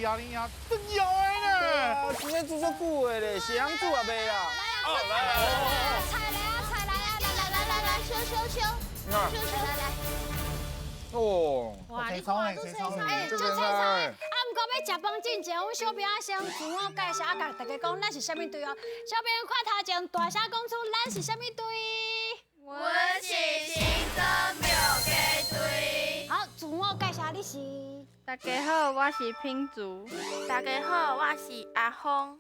啊，你啊，真有诶呢！煮要煮足久的咧，是通煮也袂啊。菜来啊，菜来啊，来，修，来。哦，哇，你看，这菜哎，这就菜菜。啊，毋过要食饭之前，阮小编先自我介绍，甲大家讲咱是啥物队哦。小编看头前大声讲出咱是啥物队。阮是新增庙家队。好，自我介绍你是。大家好，我是品竹。大家好，我是阿峰。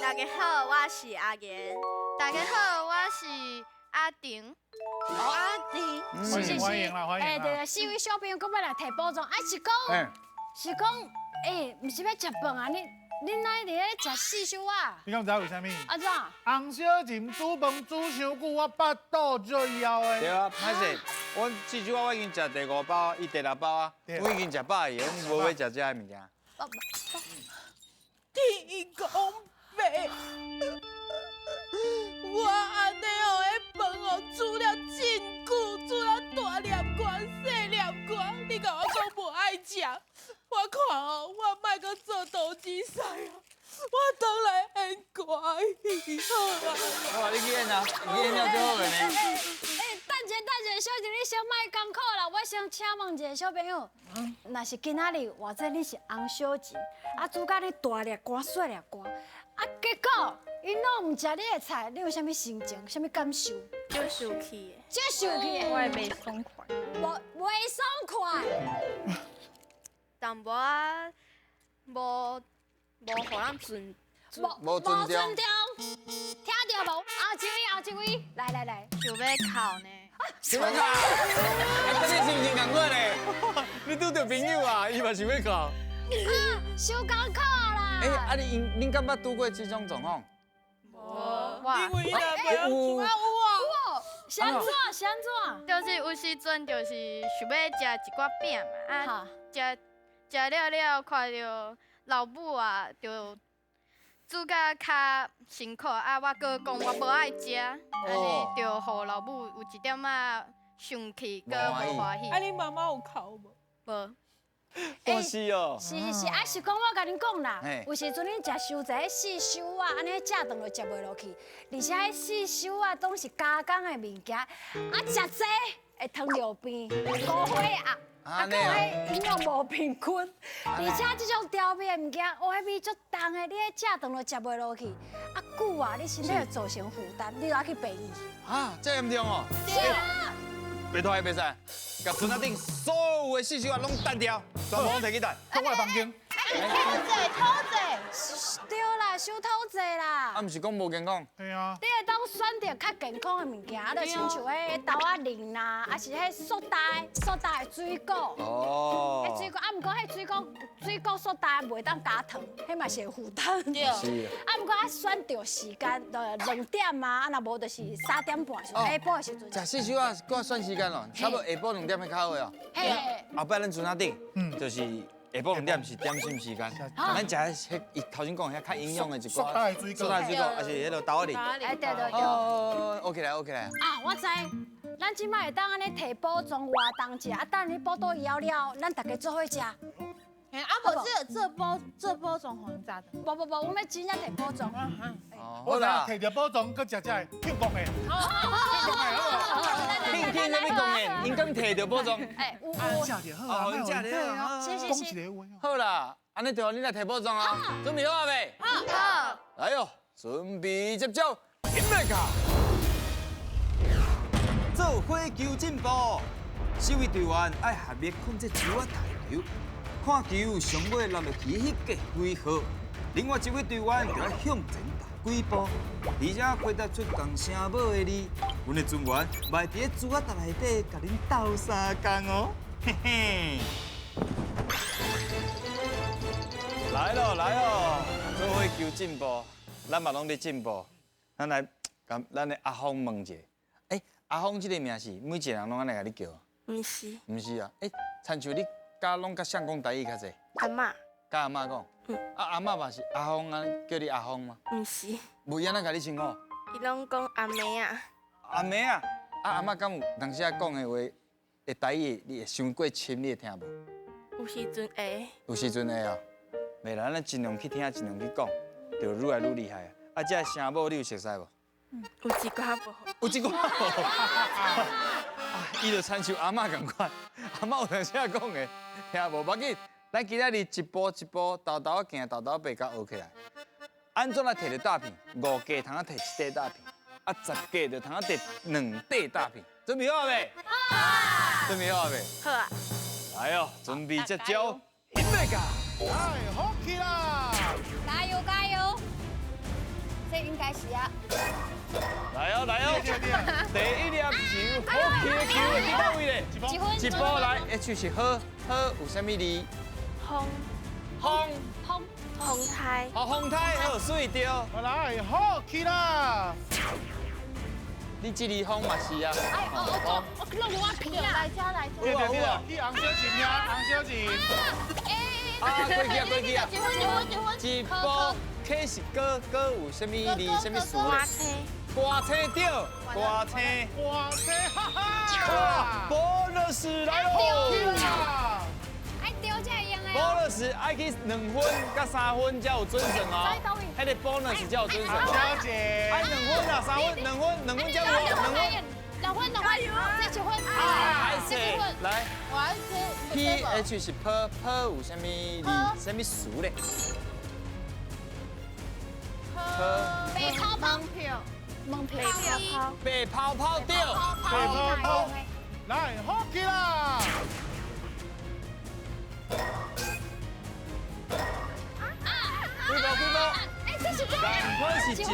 大家好，我是阿妍。大家好，我是阿婷。阿弟，欢迎啦，欢迎啦！哎，对，四位小朋友，搁要来提补充，是讲，毋是要食饭啊？恁哪伫咧食四修啊？你敢知为虾米？安怎？红小金煮饭煮伤久，我腹肚最枵的。对啊，歹势，我四周我已经食第5包，伊第6包啊，我已经食饱去，我无要食这些物件。天公伯，我安尼哦，迄饭哦煮了真久，煮了大粒罐、细粒罐，你甲我讲无爱食，我看哦，我莫阁做投资赛啊，我倒来演歌去好啊。好啊，你去演啊，你演了最好个呢。等一下，小姐，你先莫艰苦啦，我先请问一下小朋友，若是今仔日或者你是红小姐，啊煮甲你大粒干、细粒干，啊结果因拢毋食你的菜，你有啥物心情、啥物感受？就生气的。就生气的，我会袂爽快。袂爽快。淡薄啊，无互咱尊。无尊重，听到无？后一位，来，想要哭呢。想要哭？哎，你心情共款嘞？你拄着朋友啊，伊嘛想要哭。伤艰苦啦。哎，啊恁敢捌拄过这种状况？因为伊若袂有啊是安怎？就是有时阵就是想要食一寡饼嘛，啊，食了，看到老母啊，就煮甲较辛苦，啊，我搁讲我无爱食，安尼就互老母有一点仔生气，搁无欢喜。啊，你妈妈有哭无？无。可惜哦。是，是讲我甲恁讲啦，有时阵恁食伤济四修啊，安尼食顿就食袂落去，而且迄四修啊拢是加工的物件，啊食济会糖尿病、高血压。啊，搁有迄营养无平均，而且这种调味的物件，迄味足重的，你迄食顿就食袂落去，啊久啊，你身体会造成负担，你又要去病院。啊，这严重哦。对啊。袂拖袂使，甲船仔顶所有的四周啊拢单掉，全部拢摕去单。看我的房间。偷济，对啦，伤偷济啦。啊，毋是讲无健康。对啊。你会当选择较健康的物件，就亲像迄豆仔仁啦，还是迄塑胶的水果。哦。迄水果啊，毋过迄水果塑胶袂当加糖，迄嘛是会负担。对。是。啊，毋过啊选对时间，就2点啊，啊若无就是3点半时，下晡的时阵。食四周啊，搁选时间咯，差不多下晡2点会较好哦。嘿。后摆咱船仔顶，就是下晡2点是点心时间，咱食迄伊头先讲遐较营养的一塑寡胶的水果，还是迄个豆仔哎，对。哦，OK 来。啊，我知，咱即摆会当安尼摕补充活动者，啊，等你补倒枵了，咱大家做伙食。哎，啊无这包装好像咋的？无，我们真正摕补充。我啦，摕着包装，搁食这庆功的。听什么讲的？因敢摕着包装？哎，有。食着好啊，食着好。讲一个话。好啦，安尼就你来摕包装啊，准备好啊未？好。来哟，准备接招，准备卡。做火球进步，4位队员爱合力控制球啊大球，看球上尾落落去迄个几号。另外1位队员就要向前踏几步，而且回答出共声母的字。阮的船员卖伫咧珠仔塔内底，甲恁斗相共哦，嘿嘿。来咯，做伙求进步，咱嘛拢咧进步。咱来甲咱的阿峰问者，阿峰这个名是每一个人拢安尼甲你叫？毋是。毋是啊，亲像你拢甲谁讲台语较济？阿嬷。甲阿嬷讲。阿嬷嘛是阿峰安叫你阿峰吗？毋是。无伊安尼甲你称呼？伊拢讲阿妹啊。阿妹啊，阿嬷敢有当时讲的话，台语你会伤过深，你会听无？有时阵会。有时阵会啊。袂啦，咱尽量去听，尽量去讲，就愈来愈厉害啊！啊，这声母你有熟悉无？有一寡无好。有一寡无？啊，伊就亲像阿嬷共款，阿嬷有当时讲的，听无？要紧，咱今仔日一步一步，豆豆行，豆豆爬，甲学起来。安怎来摕着大片？5家通啊摕1块大片，啊10家就通啊摕2块大片。准备好未？准备好未？好啊。来哦，准备接招，准备噶！哎，好起啦！加油加油！这应该是啊。来哦来哦，第一粒球，好球的球会去到位咧？一分。一波来 ，H 是好，好有啥物字？风红台。好，风台好水对。来，好起啦！你这里风嘛是啊。哎我弄我皮啊！来家来家。有啊有啊。去红小姐呀，红小姐。啊，过去啊过去啊。一波 K 是歌有啥物字？啥物词？花车。刮车对，刮车。哇塞，哈哈！哇，bonus 来喽！爱丢这样的。 bonus 爱去2分甲3分才有准绳哦。迄个 bonus 才有准绳。小姐。爱2分啊，3分，2分才有2分。2分，这1分。还是来。我爱吃。 PH 是 per 有啥物字？啥物词咧？白泡泡票，门票票。白泡泡对。白泡泡。来，好起啦！几波？哎，这是2分是1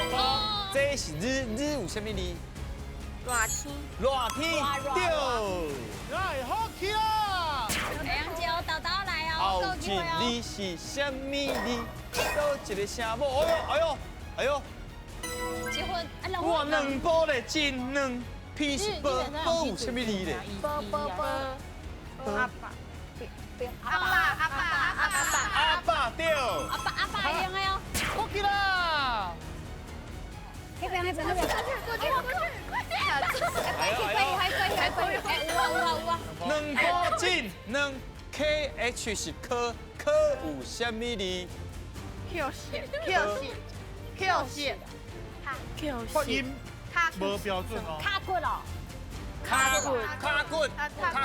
波，这是日有啥物字？热天对。来，好起啦！杨姐，豆豆来哦，后够机会哦。一字是啥物字？倒一个声母，哎呦！ 1分，啊哇，2波咧，真2。P 是波有啥物字咧？阿爸对。阿爸会用的哦。好起啦！那边。过去。还有。 2波进2 KH 是科有啥物字？ Q 发音无标准哦。卡骨哦。卡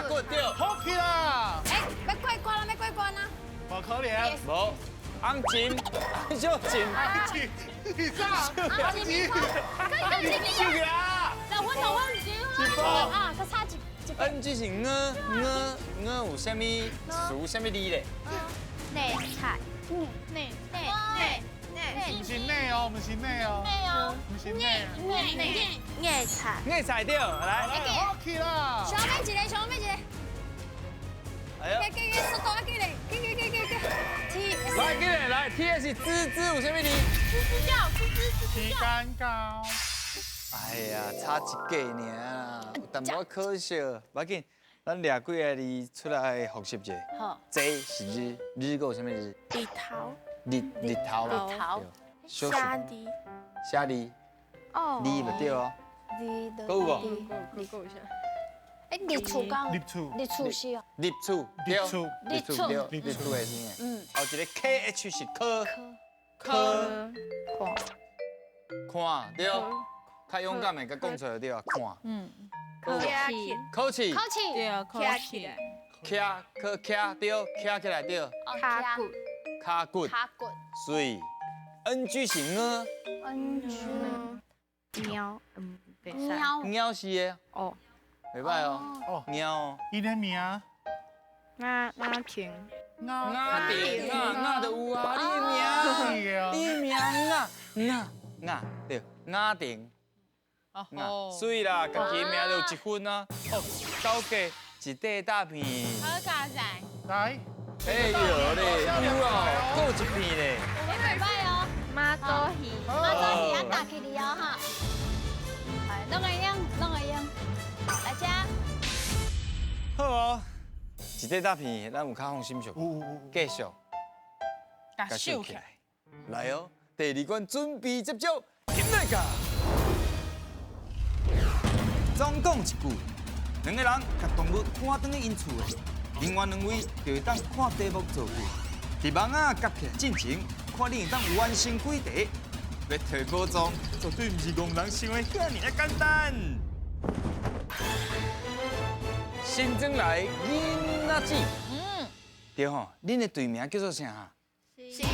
骨对。好起啦！哎，要过关了，要过关了。无可怜。无，安静，小静。你啥？安静。手起来。 2分。1波。啊，佮差一。 NG 是有啥物词啥物字咧？内菜。内。唔是内哦，唔是内哦。唔是内。内菜。内菜对，来。好起啦！小妹一个。哎呦。速度啊，紧嘞！T。来，T 是滋有啥物字？时间到。哎呀，差1个尔，有淡薄可惜。不要紧，咱掠几个字出来复习者。好。这是日有啥物字？日头。日头。小字。写字。哦。字袂对哦。够有无？你够一下。哎，日出刚。日出是哦。日出对。日出日的字。后一个 KH 是科。看对。较勇敢的，甲讲出来对啊，看。考试。对啊，考试。徛对，徛起来对。卡骨。水。NG 是喵。猫是的。哦。袂歹哦。猫。伊的名。雅婷。雅就有啊，你的名对，雅婷。水啦，家己的名就1分啊。倒计1块大片。好加仔。来。哎呦嘞，有哦，够1片嘞。袂歹哦。马多鱼啊，打起你哦哈。弄个样。来吃。好哦，1块大片，咱有较放心上。继续。甲秀起来。来哦，第2关准备接招，进来噶。总讲一句，2个人甲动物看转去因厝的，另外2位就会当看题目做句。伫网啊夹起来进前，看你会当完成几题。要摕宝藏，绝对唔是戆人想的遐尔简单。新增来囡仔子，对吼，恁的队名叫做啥？新增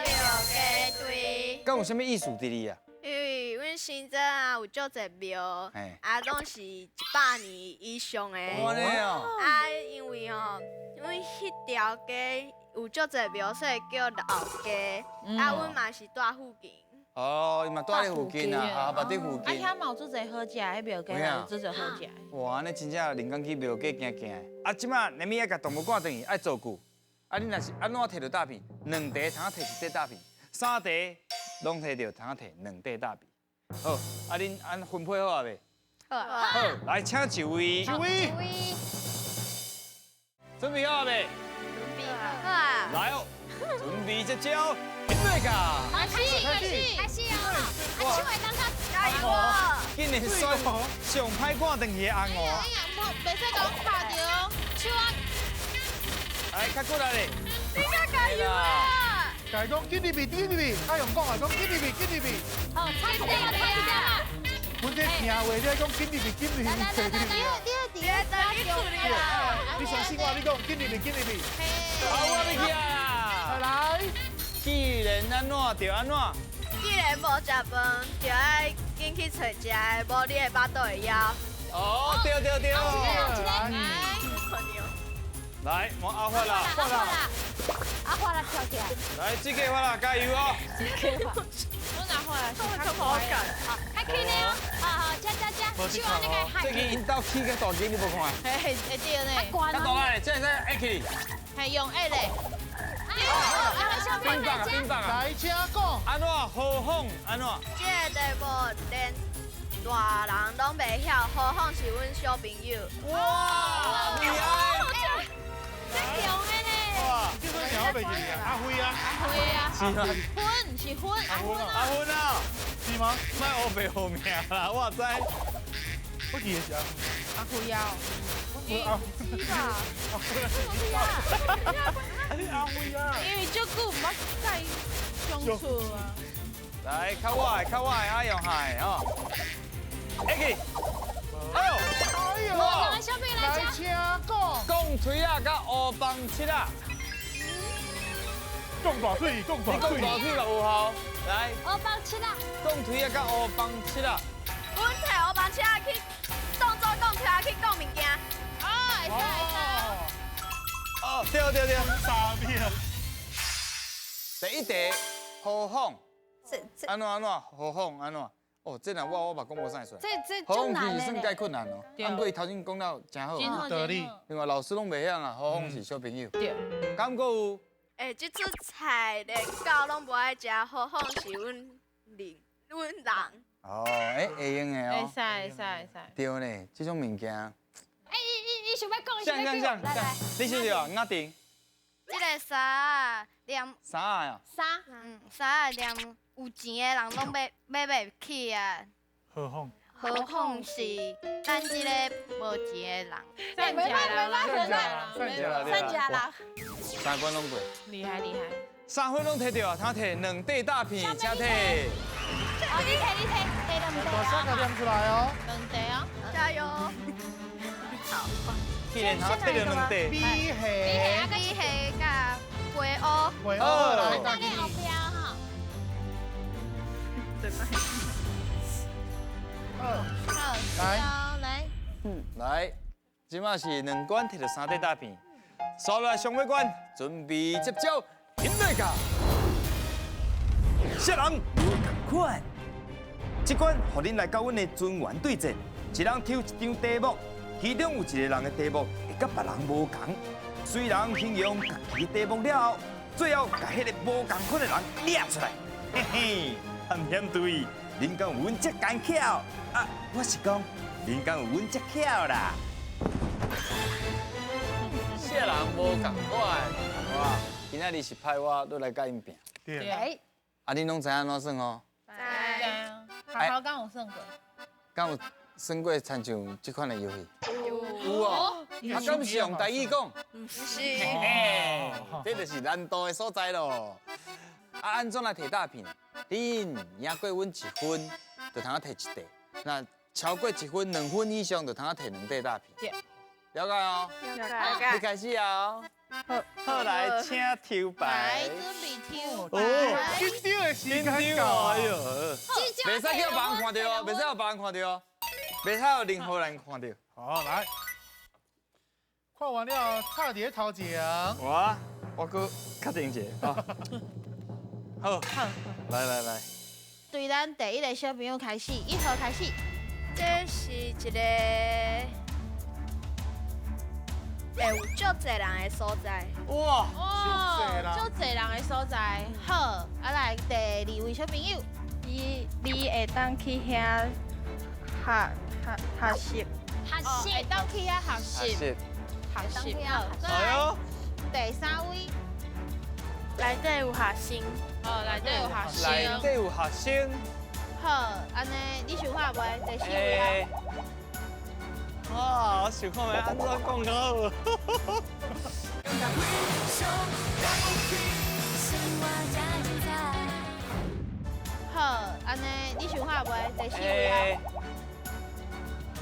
六家队。敢有啥物意思伫哩啊？因为阮新增啊有足侪庙，拢是100年以上的。安尼哦。因为吼，阮迄条街有足侪庙，所以叫老街。阮嘛是住附近。哦，伊嘛住咧附近啊，捌伫附近。遐嘛有足侪好食，迄庙街有足侪好食。哇，安尼真正人工去庙街行行的。即马你咪爱甲动物赶转去，爱做久。你若是安怎摕到大片？2题通摕1块大片，3题拢摕到通摕2块大片。好，恁按分配好啊未？好，来请一位。准备好啊未？准备好啊！来哦，准备接招，准备噶！开始哦！手会当较加油哦！今年选上歹赶转去的红哦。袂使讲拍着哦，手啊！来，较过来咧。你较加油啊！家讲紧入去，阿用讲啊，讲紧入去。哦，差一点啦！阮这听话，你讲紧入去。第二在你处理啦！你相信我，你讲紧入去。好，我要去啊！来，既然安怎就安怎。既然无食饭，就爱紧去找食的，无你的巴肚会枵。哦，对。来，我阿发啦，阿花啦跳起来，来，这个发啦，加油哦！我拿回来是较好感。还可以呢哦，好，加，手啊那个海。最近因兜起个大机你无看？会对呢，较大个咧，这是爱去。系用A嘞。冰棒啊！来，请讲。安怎好风安怎？这个题目连大人拢袂晓，何况是阮小朋友。哇，厉害！真强的呢！哇，叫做鸟袂记啊，阿辉啊，是吗？是婚，阿芬啊，是吗？卖我白好命啦，我知。我记得是阿辉啊，阿辉啊，因为足久毋捌再相处啊。来，较我的阿用海哦。一起，哎呦，两个小朋友来来，加。请讲。讲吹啊，甲乌棒七啊，讲大水，你讲大嘴嘛有效。来，我帮吃啦。讲吹啊，甲乌棒七啊。阮摕乌棒车去当作讲车去讲物件。会使。哦，对。啥物啊？第一题，好风。安怎？好风安怎？哦，这若我嘛讲无啥出来。这好风真难其实算介的。困难哦。不过伊头先讲到真好。道理。另外老师拢袂晓啊，好风是小朋友。对。敢搁有？即出菜连狗拢无爱食，何况是阮人。哦，会用的哦。会使。对呢，这种物件。伊想要讲，像，你是着押定。这个衫啊，连啥啊？衫啊连有钱的人拢买起啊，何况是咱这个无钱的人。善家人。三关拢过。厉害。三分拢摕到，他摕2块大片，请摕。你摕两大声甲念出来哦。两题哦。加油！既然他摕到2块。比比黑甲灰乌。喂，来，大概后边哈。来，来，即马是2关摕到3块大片，刷来上尾关，准备接招，准备甲。小人无同款，这关互恁来到阮的尊元对战，一人抽一张题目，其中有一个人的题目会甲别人无同，虽然形容家己题目了后，最后甲迄个无同款的人掠出来，嘿嘿，很险对，恁讲有阮这干巧啊？我是讲，恁讲有阮这巧啦。小人无同款，哇，今仔日是派我落来甲因拼。对。啊，恁拢知安怎算哦？好好讲有算过。敢有算过参像这款的游戏？有哦，啊，敢是用台语讲？不是，嘿，这就是难度的所在咯。啊，安怎来摕大片？恁赢过阮1分，就通摕1块；那超过1分、2分以上，就通摕2块大片。了解哦。你开始啊！好来，请抽来牌。准备抽哦，牌。紧张的时间哎到。呦，袂使叫别人看到哦，袂使让别人看到哦，袂使让任何人看到。好，来，看完了，差点头前。我搁较定者啊。好，来，对咱第一个小朋友开始，1号开始。这是一个会有足侪人的所在。哇，足侪人的所在。好，啊来第2位小朋友。你会当去遐学习，会当去遐学习。学习。好，哎呦，第3位。内底有学生。内底有学生。内底有学生。好，安尼你想好未？第4位啊。哇，我想看要安怎讲好。好，安尼你想好未？第4位啊。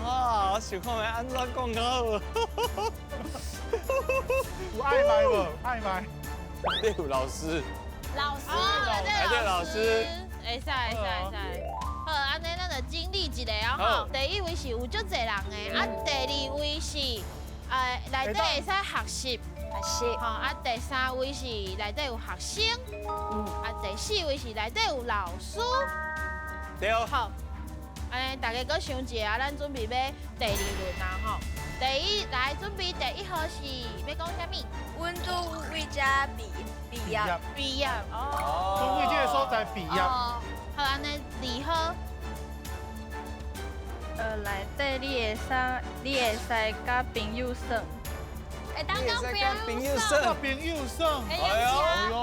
哇，我想看要安怎讲好。有爱麦无？爱麦。内有老师。老师，内底老师。会使。好，安尼咱就经历一下哦。第1位是有足侪人的，啊，第2位是内底会使学习。好，啊，第3位是内底有学生。啊，第4位是内底有老师。对。好，安尼大家搁想一下，咱准备要第2轮啊吼。来准备第1号是要讲啥物？阮拄为遮毕业。毕业准备这个所在毕业。好，安尼2号。内底你会使甲朋友耍，会当讲朋友交朋友耍。哎呦，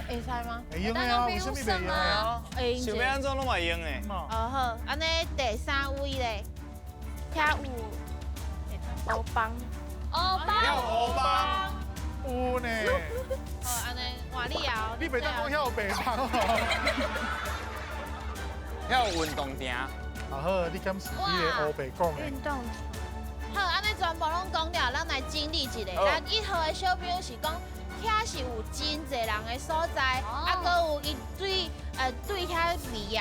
会使吗？会用的啊，为什么袂用的啊？会用者。想要安怎拢会用的。好，安尼第3位咧，遐有欧邦。要欧巴。有呢。好，安尼换你后。你袂当讲遐有白帮哦。要有运动亭。好，你敢是你个黑白讲的？运动。好，安尼全部拢讲了，咱来整理一下。咱1号的小朋友是讲，遐是有真侪人的所在，啊，搁有伊对遐毕业。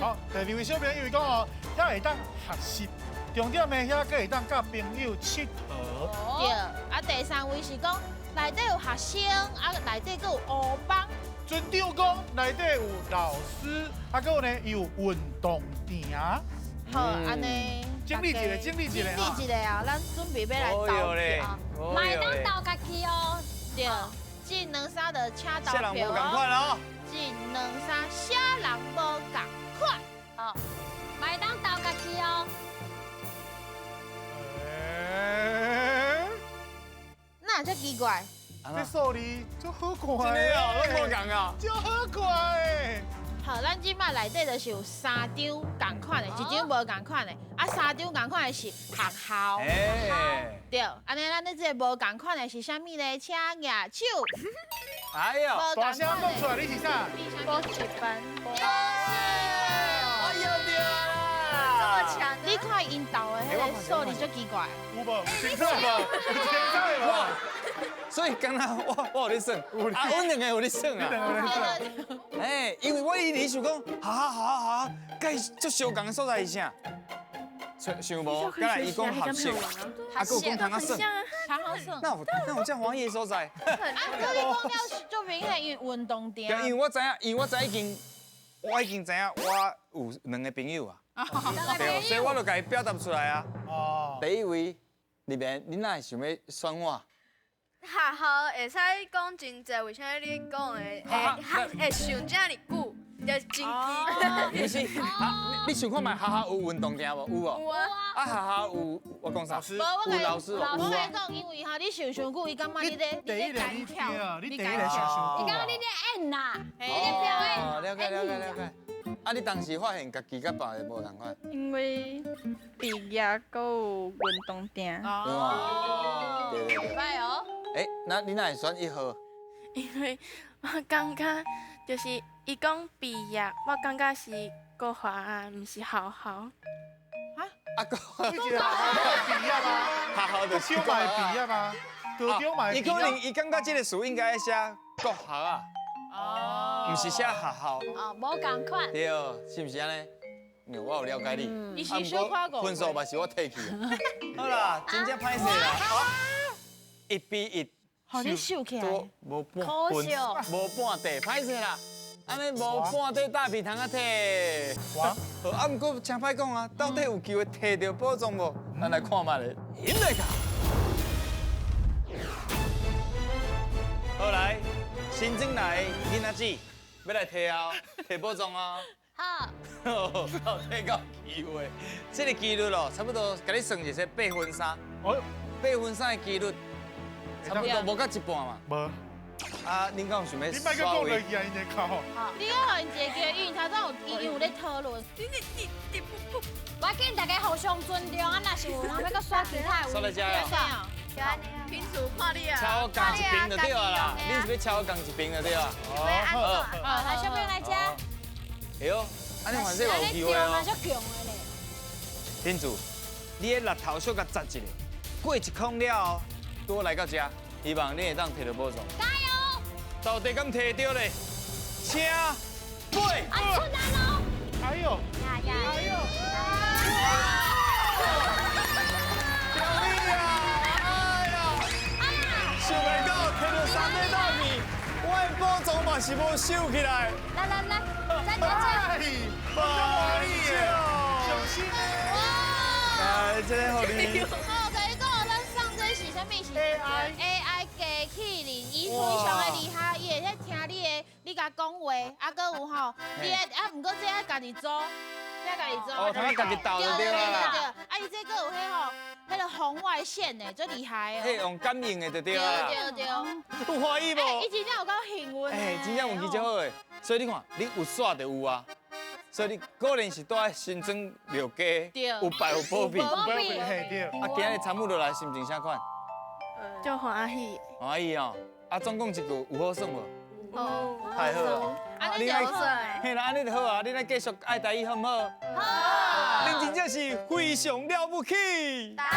好，第2位小朋友伊讲哦，遐会当学习，重点的遐个会当甲朋友佚佗。对，啊，第3位是讲内底有学生，啊，内底搁有黑帮。村长讲内底有老师，啊，搁有呢有运动亭。好，安尼。整理一下啊，咱准备要来投票啊。买当投家己哦。对，这2、3就请投下人票无共款哦。这2、3啥人无共款。好，买当投家己哦。那这奇怪。这数字足好看真的哦，拢无共啊。足好看的。好，咱即摆内底就是有3张共款的，1张无共款的，啊3张共款的是学校。哎。对，安尼咱这个无共款的是啥物呢？请举手。哎呦，大声讲出来，你是啥？补习班。我要掉啦！你看因兜的迄个数字足奇怪。有无？有清楚无？有清楚无？所以刚刚我有咧算，啊，阮2个有咧算啊。哎，因为我以前想讲，好，甲伊足相共的所在是啥？想无？敢来伊讲学习，啊，佮有讲通啊算，常好算。那有这欢喜的所在。啊，哥你讲了足明显，因为运动店。因为我知影，我已经知影，我有2个朋友啊。对，所以我就甲伊表达出来啊。哦。第1位，里面你哪会想要选我？学校会使讲真济，为啥你讲的会想这么久，就是真奇。不是，你想看卖学校有运动店无？有无？有啊。啊，学校有我讲啥？有老师。我跟你讲，因为哈，你想久，伊感觉你咧干跳，你第一个想。你刚刚你咧演呐，你咧表演。了解。啊，你当时发现家己甲别个无同款，因为毕业搁有运动店，哦，对对对。歹哦。那你哪会选1号？因为我感觉就是伊讲毕业，我感觉是国华啊，毋是好好。啊个，你一个好毕业吗？学校就小嘛会毕业吗？高中嘛会毕业。伊可能伊感觉这个词应该写国学啊，哦毋是写学校。哦，无共款。对，是毋是安尼？我有了解你。伊是小可分数嘛是我摕去的。好啦，真正歹势啦。1比1。互你秀起来。多无半可惜哦无半地，歹势啦。安尼无半地大皮通啊摕。哇！好，啊，毋过请歹讲啊，到底有机会摕到宝藏无？咱来看卖咧。赢来个。好来，新进来的囡仔姊，要来摕哦，摕宝藏哦。好。到底够机会？这个几率咯，差不多，甲你算一下8分3。哦哟， 8分3的几率，差不多无到一半嘛。无，啊，恁敢有想要你莫去讲落去啊，因会考。你要互因一个机会，因为头早有咧讨论。你不。我紧大家互相尊重，啊，若是有人要搁耍其他的，刷来遮啊！平时看你啊，超我共一边就对了啦，恁是要超我共一边就对了。好，来小朋友来遮。哎呦，安尼反正有机会哦。足强的咧。天主，你的力头小甲砸一个，过一空了后，拄来到遮，希望你会当摕到宝藏。加油！到底敢摕到咧？请飞！啊，出来喽！哎呦，呀呀！哎呦！救命啊！哎呀！想袂到摕到3块大米，我的宝藏嘛是无收起来。来，再见。哎，不欢喜耶！小心！哎，这个好你。我跟你讲，咱上这是啥物？是 AI 机器人，伊非常的厉害，伊会咧听你的，你甲讲话，啊，搁有吼，你的啊，毋过这要家己做，这要家己做。哦，他家己倒就对啦。啊，伊这个有迄吼，迄个红外线的，最厉害嘿，哦。用感应的就对对啦。对。有欢喜无？伊真正有够幸运的。哎，真正运气足好的。所以你看，你有煞就有啊。所以你果然是住在新庄庙街，有拜有保庇。保庇嘿对。啊，今日参与落来心情啥款？就欢喜。欢喜哦。啊，总共一句有好算无？哦。太好了。啊，你就好算。嘿啦，安尼就好啊。你来继续爱台语好唔好？好。恁真正是非常了不起。大家